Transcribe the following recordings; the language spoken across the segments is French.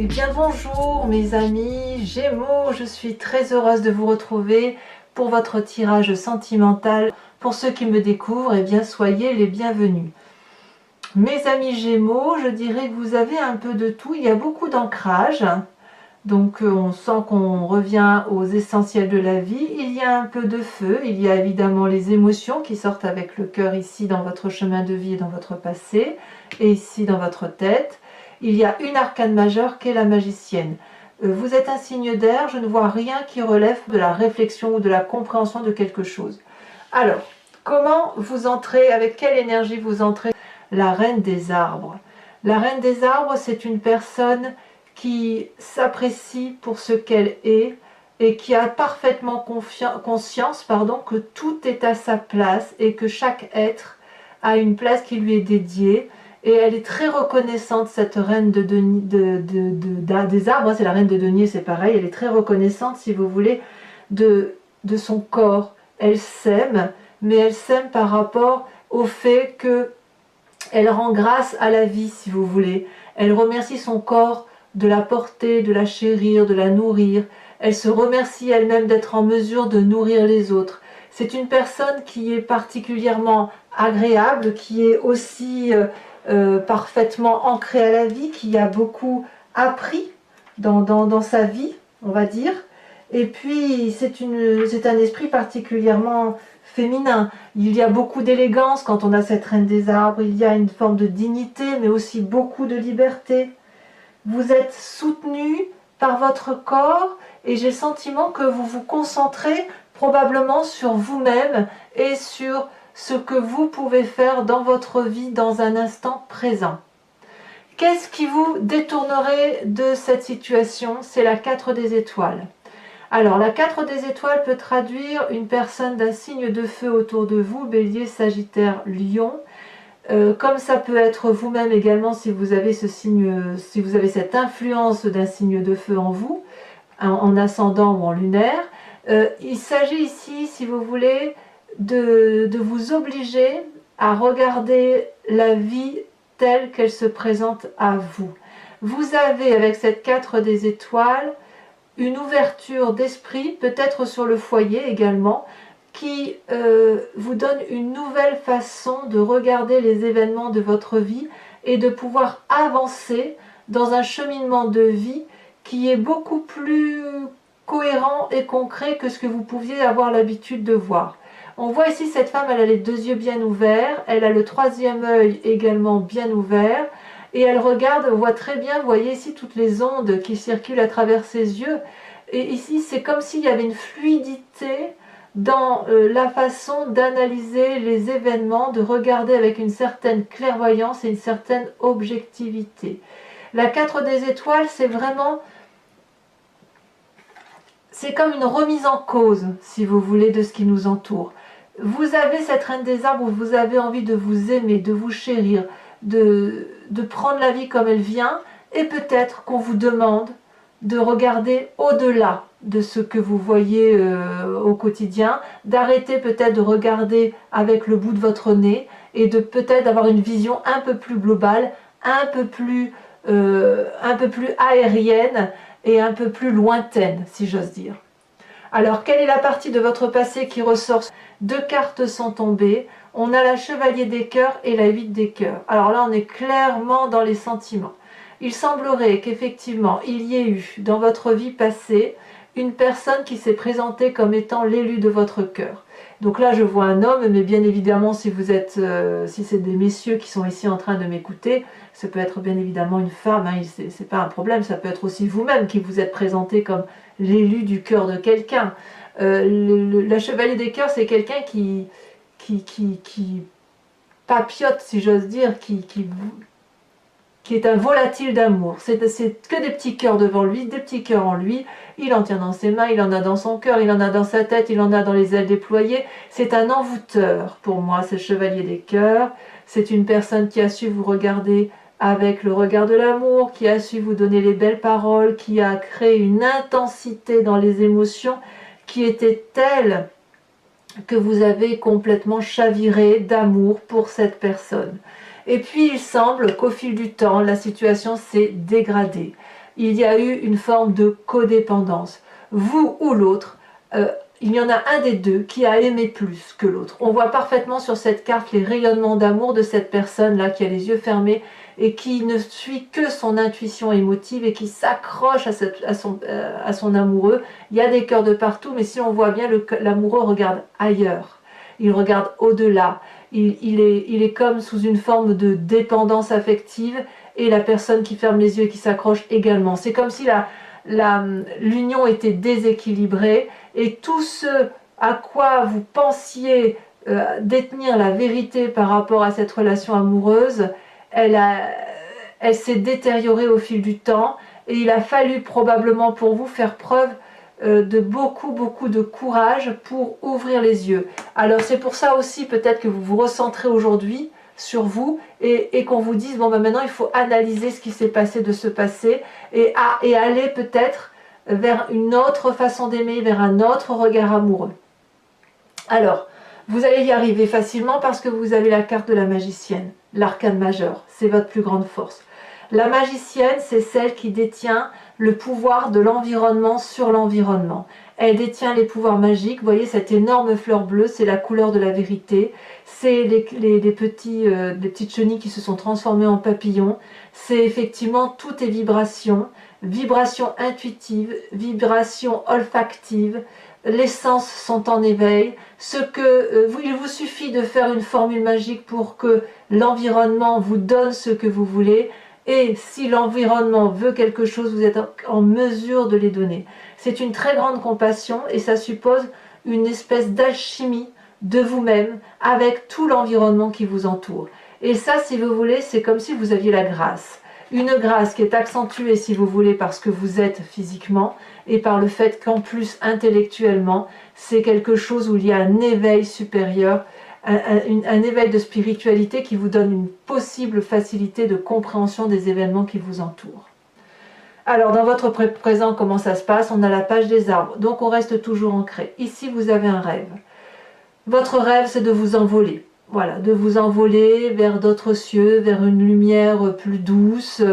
Eh bien bonjour mes amis Gémeaux, je suis très heureuse de vous retrouver pour votre tirage sentimental. Pour ceux qui me découvrent, eh bien soyez les bienvenus. Mes amis Gémeaux, je dirais que vous avez un peu de tout, il y a beaucoup d'ancrage. Donc on sent qu'on revient aux essentiels de la vie. Il y a un peu de feu, il y a évidemment les émotions qui sortent avec le cœur ici dans votre chemin de vie et dans votre passé, et ici dans votre tête. Il y a une arcane majeure qui est la magicienne. Vous êtes un signe d'air, je ne vois rien qui relève de la réflexion ou de la compréhension de quelque chose. Alors, comment vous entrez, avec quelle énergie vous entrez? La reine des arbres. La reine des arbres, c'est une personne qui s'apprécie pour ce qu'elle est et qui a parfaitement conscience que tout est à sa place et que chaque être a une place qui lui est dédiée. Et elle est très reconnaissante, cette reine des arbres, c'est la reine de denier, c'est pareil, elle est très reconnaissante, si vous voulez, de son corps. Elle s'aime, mais elle s'aime par rapport au fait qu'elle rend grâce à la vie, si vous voulez. Elle remercie son corps de la porter, de la chérir, de la nourrir. Elle se remercie elle-même d'être en mesure de nourrir les autres. C'est une personne qui est particulièrement agréable, qui est aussi parfaitement ancrée à la vie, qui a beaucoup appris dans sa vie, on va dire. Et puis c'est un esprit particulièrement féminin. Il y a beaucoup d'élégance quand on a cette reine des arbres, il y a une forme de dignité, mais aussi beaucoup de liberté. Vous êtes soutenu par votre corps et j'ai le sentiment que vous vous concentrez probablement sur vous-même et sur ce que vous pouvez faire dans votre vie dans un instant présent. Qu'est-ce qui vous détournerait de cette situation? C'est la 4 des étoiles. Alors, la 4 des étoiles peut traduire une personne d'un signe de feu autour de vous, Bélier, Sagittaire, Lion. Comme ça peut être vous-même également si vous avez ce signe, si vous avez cette influence d'un signe de feu en vous, en ascendant ou en lunaire. Il s'agit ici, si vous voulez, de vous obliger à regarder la vie telle qu'elle se présente à vous. Vous avez, avec cette 4 des étoiles, une ouverture d'esprit, peut-être sur le foyer également, qui vous donne une nouvelle façon de regarder les événements de votre vie et de pouvoir avancer dans un cheminement de vie qui est beaucoup plus cohérent et concret que ce que vous pouviez avoir l'habitude de voir. On voit ici cette femme, elle a les deux yeux bien ouverts, elle a le troisième œil également bien ouvert, et elle regarde, on voit très bien, vous voyez ici toutes les ondes qui circulent à travers ses yeux, et ici c'est comme s'il y avait une fluidité dans la façon d'analyser les événements, de regarder avec une certaine clairvoyance et une certaine objectivité. La 4 des étoiles, c'est vraiment, c'est comme une remise en cause, si vous voulez, de ce qui nous entoure. Vous avez cette reine des arbres où vous avez envie de vous aimer, de vous chérir, de prendre la vie comme elle vient, et peut-être qu'on vous demande de regarder au-delà de ce que vous voyez au quotidien, d'arrêter peut-être de regarder avec le bout de votre nez et de peut-être avoir une vision un peu plus globale, un peu plus aérienne et un peu plus lointaine, si j'ose dire. Alors, quelle est la partie de votre passé qui ressort? Deux cartes sont tombées. On a la chevalier des cœurs et la 8 des cœurs. Alors là, on est clairement dans les sentiments. Il semblerait qu'effectivement, il y ait eu dans votre vie passée une personne qui s'est présentée comme étant l'élu de votre cœur. Donc là, je vois un homme, mais bien évidemment, si vous êtes, si c'est des messieurs qui sont ici en train de m'écouter, ça peut être bien évidemment une femme, hein, c'est pas un problème, ça peut être aussi vous-même qui vous êtes présenté comme l'élu du cœur de quelqu'un. La chevalier des cœurs, c'est quelqu'un qui papillote, si j'ose dire, qui est un volatile d'amour. C'est que des petits cœurs devant lui, des petits cœurs en lui. Il en tient dans ses mains, il en a dans son cœur, il en a dans sa tête, il en a dans les ailes déployées. C'est un envoûteur pour moi, ce chevalier des cœurs. C'est une personne qui a su vous regarder avec le regard de l'amour, qui a su vous donner les belles paroles, qui a créé une intensité dans les émotions qui était telle que vous avez complètement chaviré d'amour pour cette personne. Et puis il semble qu'au fil du temps, la situation s'est dégradée. il y a eu une forme de codépendance. Vous ou l'autre, il y en a un des deux qui a aimé plus que l'autre. On voit parfaitement sur cette carte les rayonnements d'amour de cette personne-là qui a les yeux fermés et qui ne suit que son intuition émotive et qui s'accroche à son amoureux. Il y a des cœurs de partout, mais si on voit bien, l'amoureux regarde ailleurs. Il regarde au-delà. Il est comme sous une forme de dépendance affective et la personne qui ferme les yeux et qui s'accroche également. C'est comme si l'union était déséquilibrée et tout ce à quoi vous pensiez détenir la vérité par rapport à cette relation amoureuse, elle s'est détériorée au fil du temps et il a fallu probablement pour vous faire preuve de beaucoup de courage pour ouvrir les yeux. Alors c'est pour ça aussi peut-être que vous vous recentrez aujourd'hui sur vous et qu'on vous dise bon ben maintenant il faut analyser ce qui s'est passé de ce passé et aller peut-être vers une autre façon d'aimer, vers un autre regard amoureux. Alors vous allez y arriver facilement parce que vous avez la carte de la magicienne, l'arcane majeur, c'est votre plus grande force. La magicienne, c'est celle qui détient le pouvoir de l'environnement sur l'environnement. Elle détient les pouvoirs magiques. Vous voyez cette énorme fleur bleue, c'est la couleur de la vérité. C'est les petites chenilles qui se sont transformées en papillons. C'est effectivement tout est vibration, vibration intuitive, vibration olfactive. Les sens sont en éveil. Il vous suffit de faire une formule magique pour que l'environnement vous donne ce que vous voulez. Et si l'environnement veut quelque chose, vous êtes en mesure de les donner. C'est une très grande compassion et ça suppose une espèce d'alchimie de vous-même avec tout l'environnement qui vous entoure. Et ça, si vous voulez, c'est comme si vous aviez la grâce. Une grâce qui est accentuée, si vous voulez, parce que vous êtes physiquement et par le fait qu'en plus, intellectuellement, c'est quelque chose où il y a un éveil supérieur, un éveil de spiritualité qui vous donne une possible facilité de compréhension des événements qui vous entourent. Alors, dans votre présent, comment ça se passe? On a la page des arbres, donc on reste toujours ancré. Ici, vous avez un rêve. Votre rêve, c'est de vous envoler. Voilà, de vous envoler vers d'autres cieux, vers une lumière plus douce.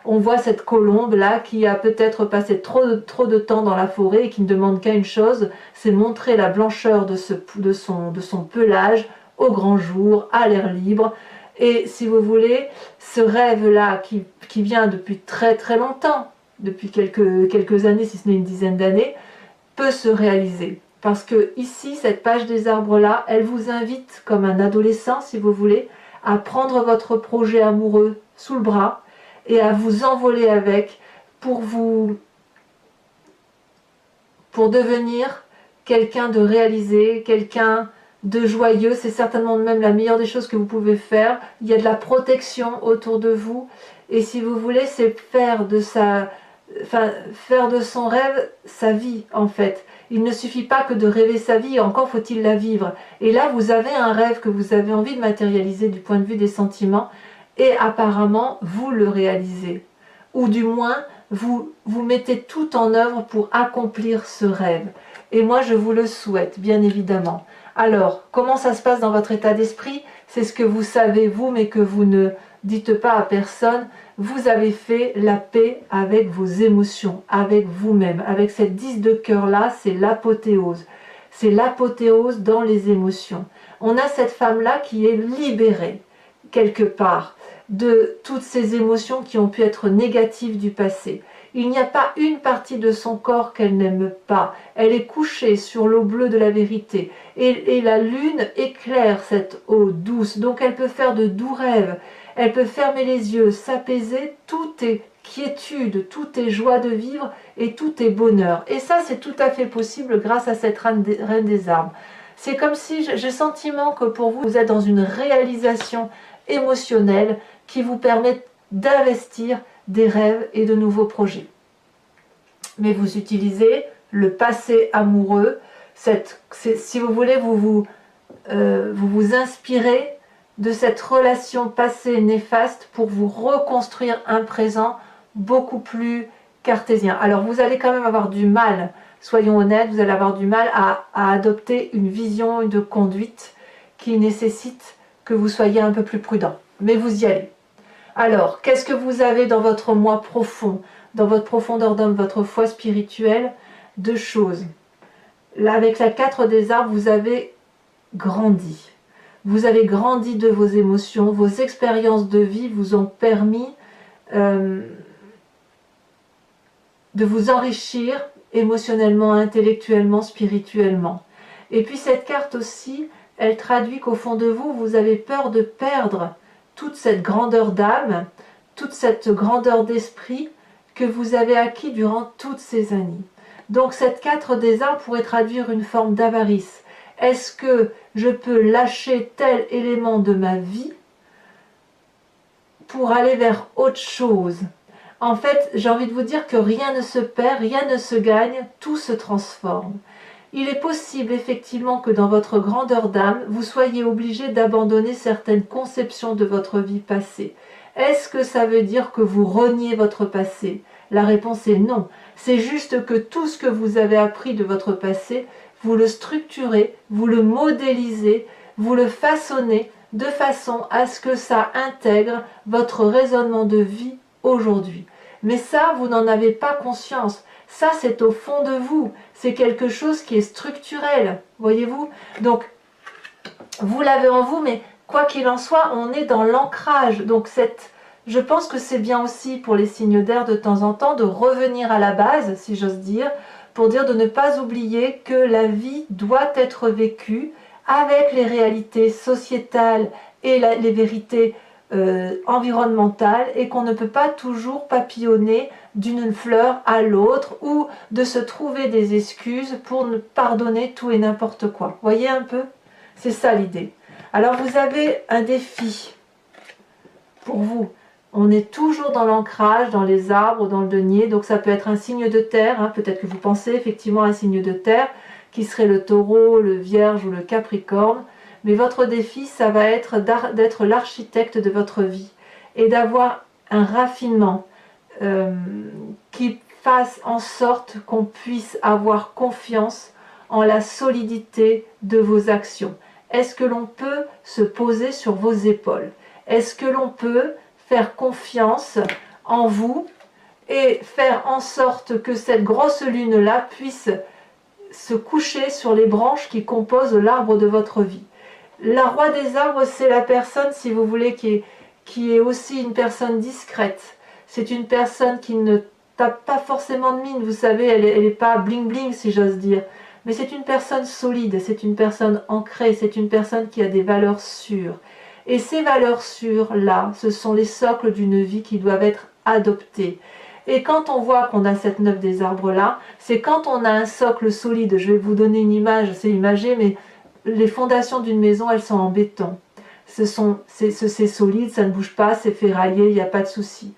On voit cette colombe-là qui a peut-être passé trop de temps dans la forêt et qui ne demande qu'à une chose, c'est montrer la blancheur de son pelage au grand jour, à l'air libre. Et si vous voulez, ce rêve-là qui vient depuis très longtemps, depuis quelques années, si ce n'est une dizaine d'années, peut se réaliser. Parce que ici, cette page des arbres-là, elle vous invite, comme un adolescent, si vous voulez, à prendre votre projet amoureux sous le bras et à vous envoler avec pour devenir quelqu'un de réalisé, quelqu'un de joyeux. C'est certainement même la meilleure des choses que vous pouvez faire. Il y a de la protection autour de vous. Et si vous voulez, c'est faire de son rêve sa vie, en fait. Il ne suffit pas que de rêver sa vie, encore faut-il la vivre. Et là, vous avez un rêve que vous avez envie de matérialiser du point de vue des sentiments, et apparemment, vous le réalisez. Ou du moins, vous mettez tout en œuvre pour accomplir ce rêve. Et moi, je vous le souhaite, bien évidemment. Alors, comment ça se passe dans votre état d'esprit? C'est ce que vous savez, vous, mais que vous ne dites pas à personne. Vous avez fait la paix avec vos émotions, avec vous-même. Avec cette 10 de cœur-là, c'est l'apothéose. C'est l'apothéose dans les émotions. On a cette femme-là qui est libérée, quelque part, de toutes ces émotions qui ont pu être négatives du passé. Il n'y a pas une partie de son corps qu'elle n'aime pas. Elle est couchée sur l'eau bleue de la vérité. Et la lune éclaire cette eau douce. Donc elle peut faire de doux rêves. Elle peut fermer les yeux, s'apaiser. Tout est quiétude, tout est joie de vivre et tout est bonheur. Et ça, c'est tout à fait possible grâce à cette reine des arbres. C'est comme si j'ai le sentiment que pour vous, vous êtes dans une réalisation émotionnelle qui vous permet d'investir des rêves et de nouveaux projets. Mais vous utilisez le passé amoureux, si vous voulez, vous vous inspirez de cette relation passée néfaste pour vous reconstruire un présent beaucoup plus cartésien. Alors vous allez quand même avoir du mal, soyons honnêtes, vous allez avoir du mal à adopter une vision de conduite qui nécessite que vous soyez un peu plus prudent. Mais vous y allez. Alors, qu'est-ce que vous avez dans votre moi profond, dans votre profondeur d'homme, votre foi spirituelle, deux choses. Là, avec la 4 des arbres, vous avez grandi. Vous avez grandi de vos émotions, vos expériences de vie vous ont permis de vous enrichir émotionnellement, intellectuellement, spirituellement. Et puis cette carte aussi, elle traduit qu'au fond de vous, vous avez peur de perdre toute cette grandeur d'âme, toute cette grandeur d'esprit que vous avez acquis durant toutes ces années. Donc cette 4 des arbres pourrait traduire une forme d'avarice. Est-ce que je peux lâcher tel élément de ma vie pour aller vers autre chose? En fait, j'ai envie de vous dire que rien ne se perd, rien ne se gagne, tout se transforme. Il est possible effectivement que dans votre grandeur d'âme, vous soyez obligé d'abandonner certaines conceptions de votre vie passée. Est-ce que ça veut dire que vous reniez votre passé? La réponse est non. C'est juste que tout ce que vous avez appris de votre passé, vous le structurez, vous le modélisez, vous le façonnez de façon à ce que ça intègre votre raisonnement de vie aujourd'hui. Mais ça, vous n'en avez pas conscience. Ça, c'est au fond de vous. C'est quelque chose qui est structurel, voyez-vous? Donc, vous l'avez en vous, mais quoi qu'il en soit, on est dans l'ancrage. Donc, je pense que c'est bien aussi pour les signes d'air de temps en temps de revenir à la base, si j'ose dire, pour dire de ne pas oublier que la vie doit être vécue avec les réalités sociétales et les vérités environnementales, et qu'on ne peut pas toujours papillonner d'une fleur à l'autre ou de se trouver des excuses pour ne pardonner tout et n'importe quoi. Voyez un peu? C'est ça l'idée. Alors vous avez un défi pour vous. On est toujours dans l'ancrage, dans les arbres, dans le denier, donc ça peut être un signe de terre, hein. Peut-être que vous pensez effectivement à un signe de terre, qui serait le taureau, le vierge ou le capricorne, mais votre défi, ça va être d'être l'architecte de votre vie, et d'avoir un raffinement qui fasse en sorte qu'on puisse avoir confiance en la solidité de vos actions. Est-ce que l'on peut se poser sur vos épaules? Est-ce que l'on peut faire confiance en vous et faire en sorte que cette grosse lune-là puisse se coucher sur les branches qui composent l'arbre de votre vie? La roi des arbres, c'est la personne, si vous voulez, qui est aussi une personne discrète. C'est une personne qui ne tape pas forcément de mine, vous savez, elle n'est pas bling-bling, si j'ose dire. Mais c'est une personne solide, c'est une personne ancrée, c'est une personne qui a des valeurs sûres. Et ces valeurs sûres-là, ce sont les socles d'une vie qui doivent être adoptées. Et quand on voit qu'on a cette 9 des arbres-là, c'est quand on a un socle solide. Je vais vous donner une image, c'est imagé, mais les fondations d'une maison, elles sont en béton. C'est solide, ça ne bouge pas, c'est ferraillé, il n'y a pas de souci.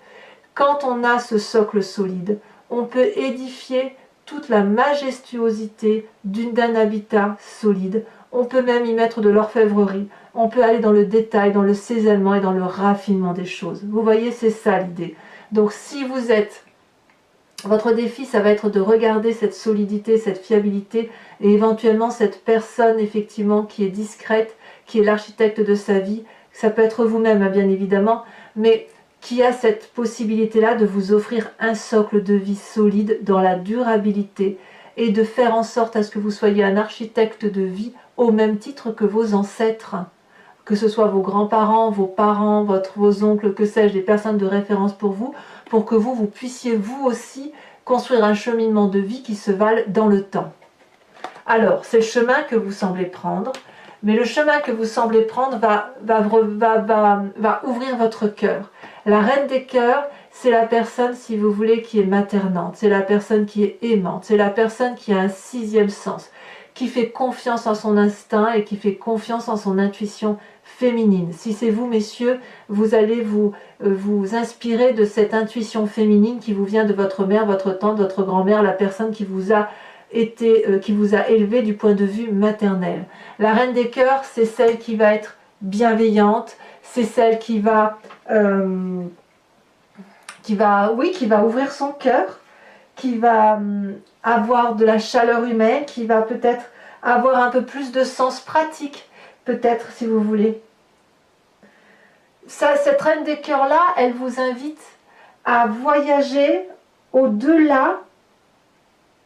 Quand on a ce socle solide, on peut édifier toute la majestuosité d'un habitat solide. On peut même y mettre de l'orfèvrerie. On peut aller dans le détail, dans le cisaillement et dans le raffinement des choses. Vous voyez, c'est ça l'idée. Donc si vous êtes... Votre défi, ça va être de regarder cette solidité, cette fiabilité et éventuellement cette personne effectivement qui est discrète, qui est l'architecte de sa vie. Ça peut être vous-même, bien évidemment, mais qui a cette possibilité-là de vous offrir un socle de vie solide dans la durabilité et de faire en sorte à ce que vous soyez un architecte de vie au même titre que vos ancêtres, que ce soit vos grands-parents, vos parents, vos oncles, que sais-je, des personnes de référence pour que vous puissiez vous aussi construire un cheminement de vie qui se vale dans le temps. Alors, c'est le chemin que vous semblez prendre, mais le chemin que vous semblez prendre va ouvrir votre cœur. La reine des cœurs, c'est la personne, si vous voulez, qui est maternante, c'est la personne qui est aimante, c'est la personne qui a un sixième sens, qui fait confiance en son instinct et qui fait confiance en son intuition féminine. Si c'est vous, messieurs, vous allez vous inspirer de cette intuition féminine qui vous vient de votre mère, votre tante, votre grand-mère, la personne qui vous a élevé du point de vue maternel. La reine des cœurs, c'est celle qui va être bienveillante, c'est celle qui va ouvrir son cœur, qui va avoir de la chaleur humaine, qui va peut-être avoir un peu plus de sens pratique, peut-être, si vous voulez. Cette reine des cœurs-là, elle vous invite à voyager au-delà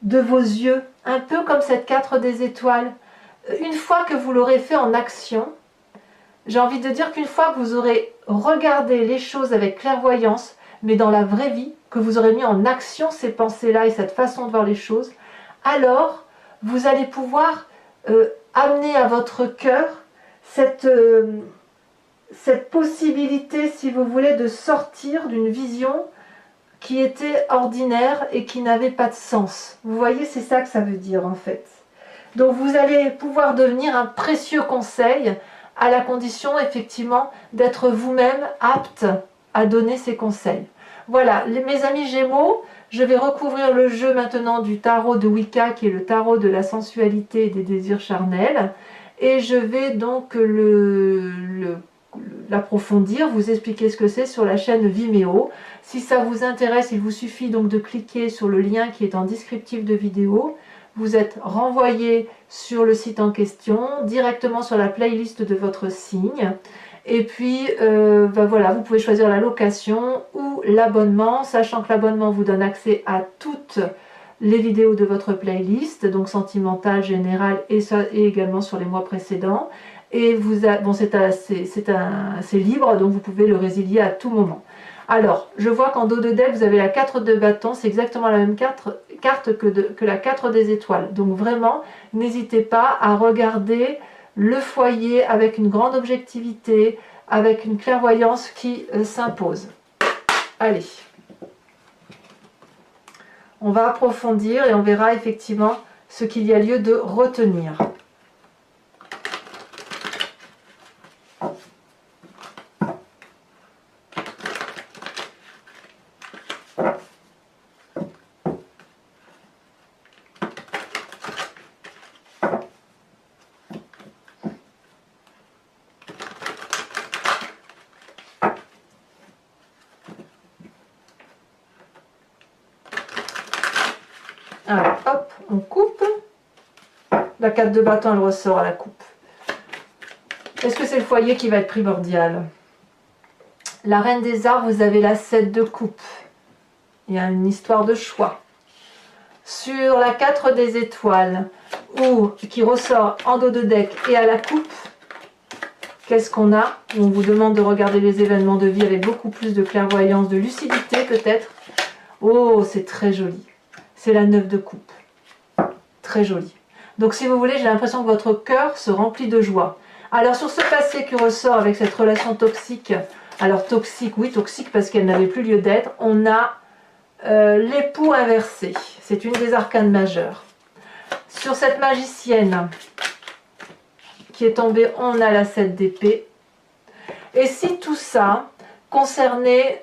de vos yeux, un peu comme cette 4 des étoiles. Une fois que vous l'aurez fait en action, j'ai envie de dire qu'une fois que vous aurez regardé les choses avec clairvoyance, mais dans la vraie vie, que vous aurez mis en action ces pensées-là et cette façon de voir les choses, alors vous allez pouvoir amener à votre cœur cette possibilité, si vous voulez, de sortir d'une vision qui était ordinaire et qui n'avait pas de sens. Vous voyez, c'est ça que ça veut dire en fait. Donc vous allez pouvoir devenir un précieux conseil à la condition effectivement d'être vous-même apte à donner ces conseils. Voilà, mes amis Gémeaux, je vais recouvrir le jeu maintenant du tarot de Wicca qui est le tarot de la sensualité et des désirs charnels et je vais donc l'approfondir, vous expliquer ce que c'est sur la chaîne Vimeo. Si ça vous intéresse, il vous suffit donc de cliquer sur le lien qui est en descriptif de vidéo. Vous êtes renvoyé sur le site en question, directement sur la playlist de votre signe. Et puis, voilà, vous pouvez choisir la location ou l'abonnement, sachant que l'abonnement vous donne accès à toutes les vidéos de votre playlist, donc sentimentale, générale et également sur les mois précédents. Et bon, c'est libre, donc vous pouvez le résilier à tout moment. Alors, je vois qu'en dos de deck, vous avez la 4 de bâton, c'est exactement la même carte que la 4 des étoiles. Donc vraiment, n'hésitez pas à regarder le foyer avec une grande objectivité, avec une clairvoyance qui s'impose. Allez, on va approfondir et on verra effectivement ce qu'il y a lieu de retenir. Alors, hop, on coupe. La 4 de bâton, elle ressort à la coupe. Est-ce que c'est le foyer qui va être primordial? La reine des arts, vous avez la 7 de coupe. Il y a une histoire de choix. Sur la 4 des étoiles, qui ressort en dos de deck et à la coupe, qu'est-ce qu'on a? On vous demande de regarder les événements de vie avec beaucoup plus de clairvoyance, de lucidité peut-être. Oh, c'est très joli. C'est la 9 de coupe. Très joli. Donc si vous voulez, j'ai l'impression que votre cœur se remplit de joie. Alors sur ce passé qui ressort avec cette relation toxique, alors toxique, oui toxique parce qu'elle n'avait plus lieu d'être, on a l'époux inversé. C'est une des arcanes majeures. Sur cette magicienne qui est tombée, on a la 7 d'épée. Et si tout ça concernait,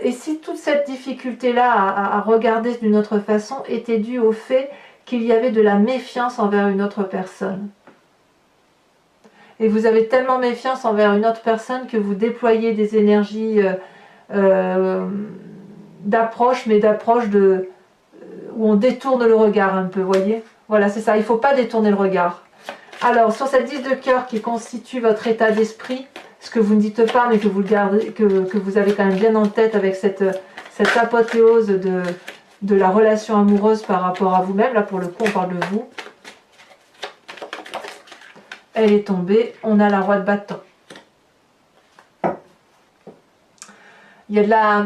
et si toute cette difficulté-là à regarder d'une autre façon était due au fait qu'il y avait de la méfiance envers une autre personne. Et vous avez tellement méfiance envers une autre personne que vous déployez des énergies d'approche, mais d'approche où on détourne le regard un peu, voyez? Voilà, c'est ça, il ne faut pas détourner le regard. Alors, sur cette 10 de cœur qui constitue votre état d'esprit, ce que vous ne dites pas, mais que vous gardez, que vous avez quand même bien en tête avec cette apothéose de la relation amoureuse par rapport à vous-même, là pour le coup on parle de vous. Elle est tombée, on a la roi de bâton. Il y a de la...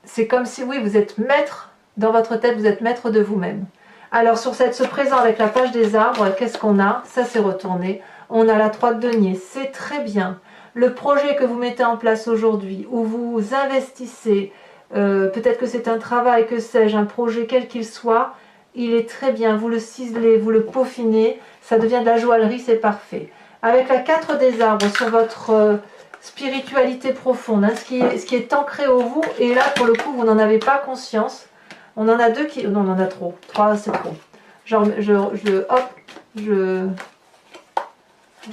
C'est comme si, oui, vous êtes maître, dans votre tête, vous êtes maître de vous-même. Alors, sur ce présent avec la page des arbres, qu'est-ce qu'on a? Ça, c'est retourné. On a la 3 de denier, c'est très bien. Le projet que vous mettez en place aujourd'hui, où vous investissez, peut-être que c'est un travail, que sais-je, un projet quel qu'il soit, il est très bien, vous le ciselez, vous le peaufinez, ça devient de la joaillerie, c'est parfait. Avec la 4 des arbres sur votre spiritualité profonde, hein, ce qui est ancré au vous, et là pour le coup vous n'en avez pas conscience. On en a deux qui... Non, on en a trop. 3 c'est trop. Genre, hop,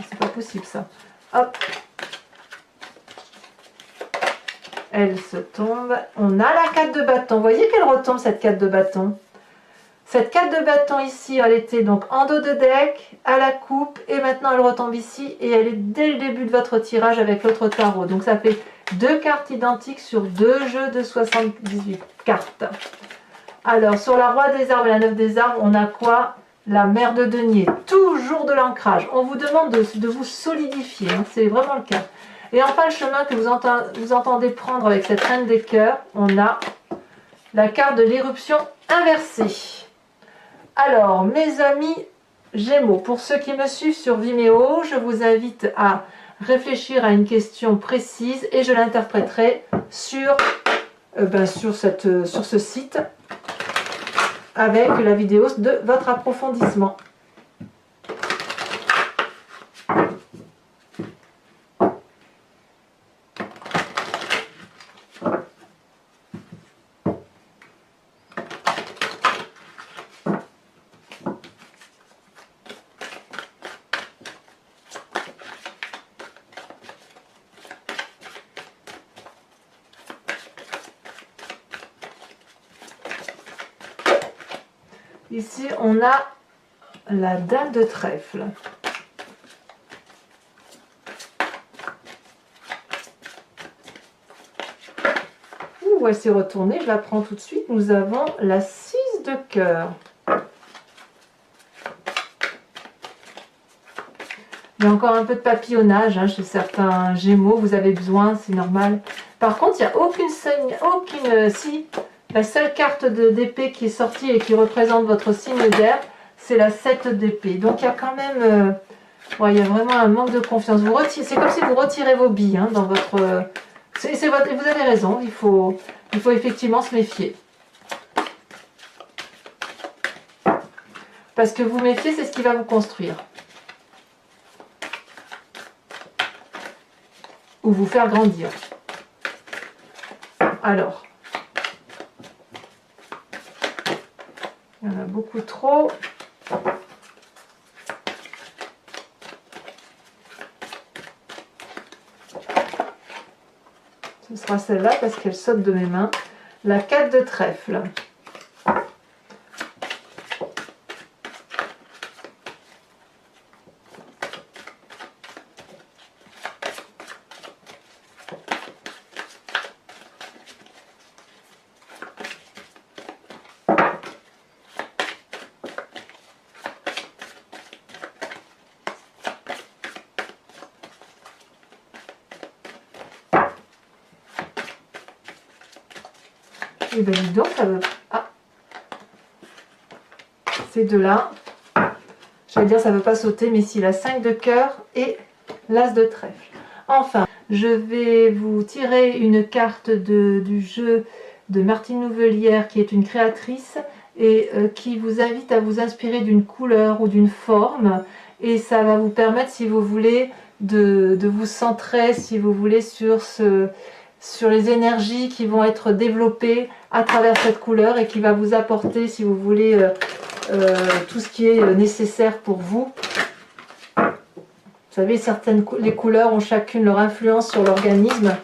c'est pas possible ça. Hop. Elle se tombe. On a la 4 de bâton. Vous voyez qu'elle retombe cette 4 de bâton. Cette 4 de bâton ici, elle était donc en dos de deck, à la coupe, et maintenant elle retombe ici, et elle est dès le début de votre tirage avec l'autre tarot. Donc ça fait 2 cartes identiques sur 2 jeux de 78 cartes. Alors, sur la Roi des Arbres et la 9 des Arbres, on a quoi? La Mère de Denier, toujours de l'ancrage. On vous demande de vous solidifier, hein, c'est vraiment le cas. Et enfin, le chemin que vous entendez prendre avec cette Reine des Cœurs, on a la carte de l'éruption inversée. Alors, mes amis Gémeaux, pour ceux qui me suivent sur Vimeo, je vous invite à réfléchir à une question précise et je l'interpréterai sur ce site avec la vidéo de votre approfondissement. Ici, on a la Dame de Trèfle. Ouh, elle s'est retournée, je la prends tout de suite. Nous avons la 6 de cœur. Il y a encore un peu de papillonnage hein, chez certains Gémeaux, vous avez besoin, c'est normal. Par contre, il n'y a si, la seule carte d'épée qui est sortie et qui représente votre signe d'air, c'est la 7 d'épée. Donc il y a quand même, il y a vraiment un manque de confiance. C'est comme si vous retirez vos billes hein, dans votre... vous avez raison, il faut effectivement se méfier. Parce que vous méfiez, c'est ce qui va vous construire. Ou vous faire grandir. Alors, il y en a beaucoup trop. Ce sera celle-là parce qu'elle saute de mes mains. La 4 de trèfle. Et bien dis donc, ça veut... Ah, ces deux-là, j'allais dire ça ne veut pas sauter, mais si, la 5 de cœur et l'as de trèfle. Enfin, je vais vous tirer une carte du jeu de Martine Nouvelière, qui est une créatrice, et qui vous invite à vous inspirer d'une couleur ou d'une forme, et ça va vous permettre, si vous voulez, de vous centrer, si vous voulez, sur les énergies qui vont être développées à travers cette couleur et qui va vous apporter, si vous voulez, tout ce qui est nécessaire pour vous. Vous savez, les couleurs ont chacune leur influence sur l'organisme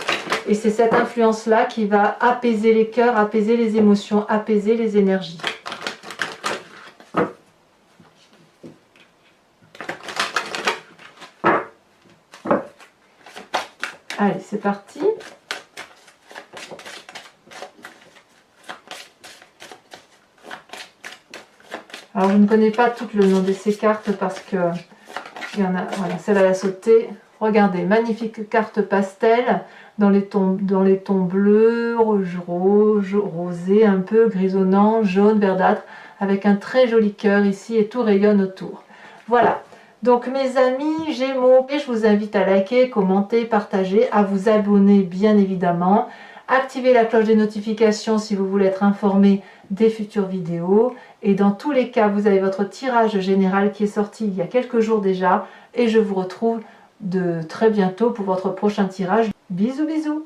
et c'est cette influence-là qui va apaiser les cœurs, apaiser les émotions, apaiser les énergies. Allez, c'est parti. Alors, je ne connais pas tout le nom de ces cartes parce que il y en a, voilà, celle-là a sauté. Regardez, magnifique carte pastel dans les tons bleus, rouge, rosé, un peu grisonnant, jaune, verdâtre, avec un très joli cœur ici et tout rayonne autour. Voilà. Donc mes amis Gémeaux, je vous invite à liker, commenter, partager, à vous abonner bien évidemment. Activez la cloche des notifications si vous voulez être informé des futures vidéos. Et dans tous les cas, vous avez votre tirage général qui est sorti il y a quelques jours déjà. Et je vous retrouve très bientôt pour votre prochain tirage. Bisous bisous.